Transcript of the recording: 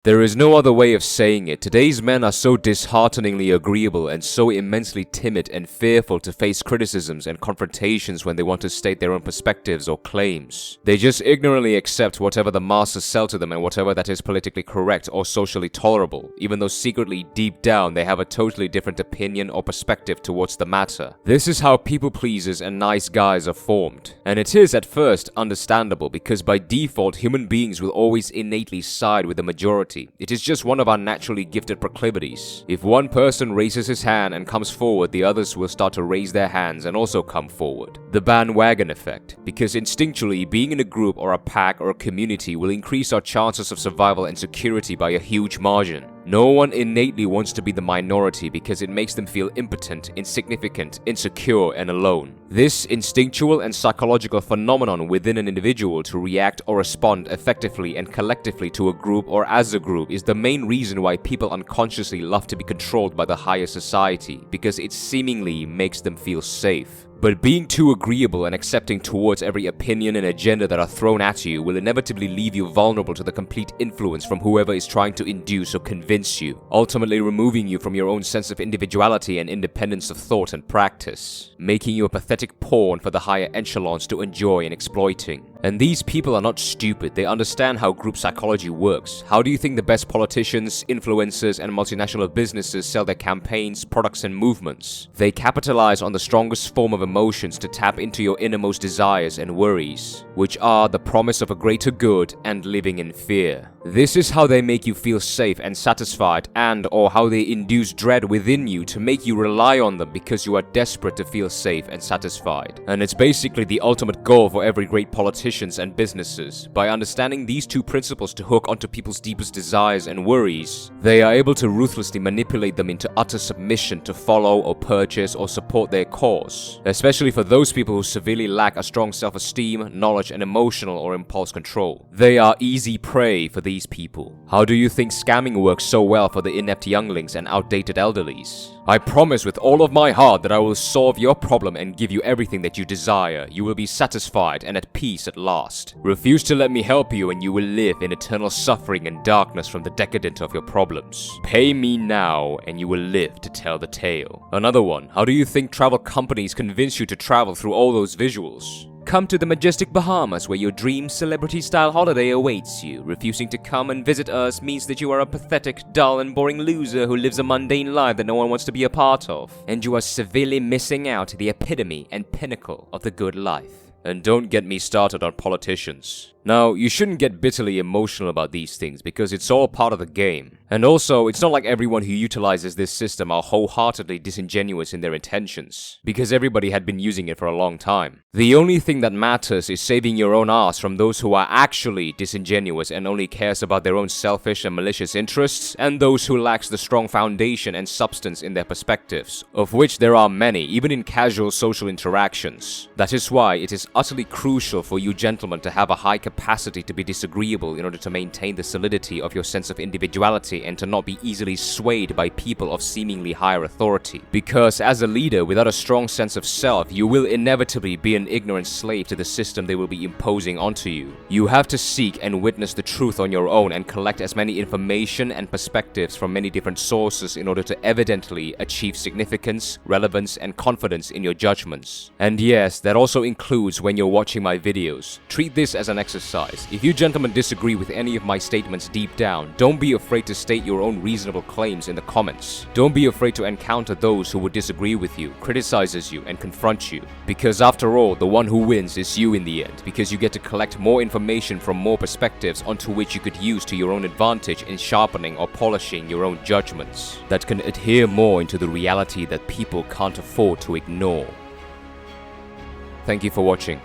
There is no other way of saying it. Today's men are so dishearteningly agreeable and so immensely timid and fearful to face criticisms and confrontations when they want to state their own perspectives or claims. They just ignorantly accept whatever the masses sell to them and whatever that is politically correct or socially tolerable, even though secretly deep down they have a totally different opinion or perspective towards the matter. This is how people pleasers and nice guys are formed. And it is at first understandable because by default human beings will always innately side with the majority. It is just one of our naturally gifted proclivities. If one person raises his hand and comes forward, the others will start to raise their hands and also come forward. The bandwagon effect. Because instinctually, being in a group or a pack or a community will increase our chances of survival and security by a huge margin. No one innately wants to be the minority because it makes them feel impotent, insignificant, insecure, and alone. This instinctual and psychological phenomenon within an individual to react or respond effectively and collectively to a group or as a group is the main reason why people unconsciously love to be controlled by the higher society, because it seemingly makes them feel safe. But being too agreeable and accepting towards every opinion and agenda that are thrown at you will inevitably leave you vulnerable to the complete influence from whoever is trying to induce or convince you, ultimately removing you from your own sense of individuality and independence of thought and practice, making you a pathetic pawn for the higher echelons to enjoy and exploiting. And these people are not stupid, they understand how group psychology works. How do you think the best politicians, influencers, and multinational businesses sell their campaigns, products, and movements? They capitalize on the strongest form of emotions to tap into your innermost desires and worries, which are the promise of a greater good and living in fear. This is how they make you feel safe and satisfied, and or how they induce dread within you to make you rely on them because you are desperate to feel safe and satisfied. And it's basically the ultimate goal for every great politician and businesses. By understanding these two principles to hook onto people's deepest desires and worries, they are able to ruthlessly manipulate them into utter submission to follow or purchase or support their cause, especially for those people who severely lack a strong self-esteem, knowledge, and emotional or impulse control. They are easy prey for these people. How do you think scamming works so well for the inept younglings and outdated elderlies? I promise with all of my heart that I will solve your problem and give you everything that you desire. You will be satisfied and at peace at last. Refuse to let me help you and you will live in eternal suffering and darkness from the decadent of your problems. Pay me now and you will live to tell the tale. Another one. How do you think travel companies convince you to travel through all those visuals? Come to the majestic Bahamas where your dream celebrity-style holiday awaits you. Refusing to come and visit us means that you are a pathetic, dull, and boring loser who lives a mundane life that no one wants to be a part of. And you are severely missing out the epitome and pinnacle of the good life. And don't get me started on politicians. Now, you shouldn't get bitterly emotional about these things because it's all part of the game. And also, it's not like everyone who utilizes this system are wholeheartedly disingenuous in their intentions, because everybody had been using it for a long time. The only thing that matters is saving your own ass from those who are actually disingenuous and only cares about their own selfish and malicious interests, and those who lacks the strong foundation and substance in their perspectives, of which there are many, even in casual social interactions. That is why it is utterly crucial for you gentlemen to have a high capacity to be disagreeable in order to maintain the solidity of your sense of individuality and to not be easily swayed by people of seemingly higher authority. Because as a leader without a strong sense of self, you will inevitably be an ignorant slave to the system they will be imposing onto you. You have to seek and witness the truth on your own and collect as many information and perspectives from many different sources in order to evidently achieve significance, relevance, and confidence in your judgments. And yes, that also includes when you're watching my videos. Treat this as an exercise. If you gentlemen disagree with any of my statements deep down, don't be afraid to state your own reasonable claims in the comments. Don't be afraid to encounter those who would disagree with you, criticizes you, and confront you. Because after all, the one who wins is you in the end, because you get to collect more information from more perspectives onto which you could use to your own advantage in sharpening or polishing your own judgments that can adhere more into the reality that people can't afford to ignore. Thank you for watching.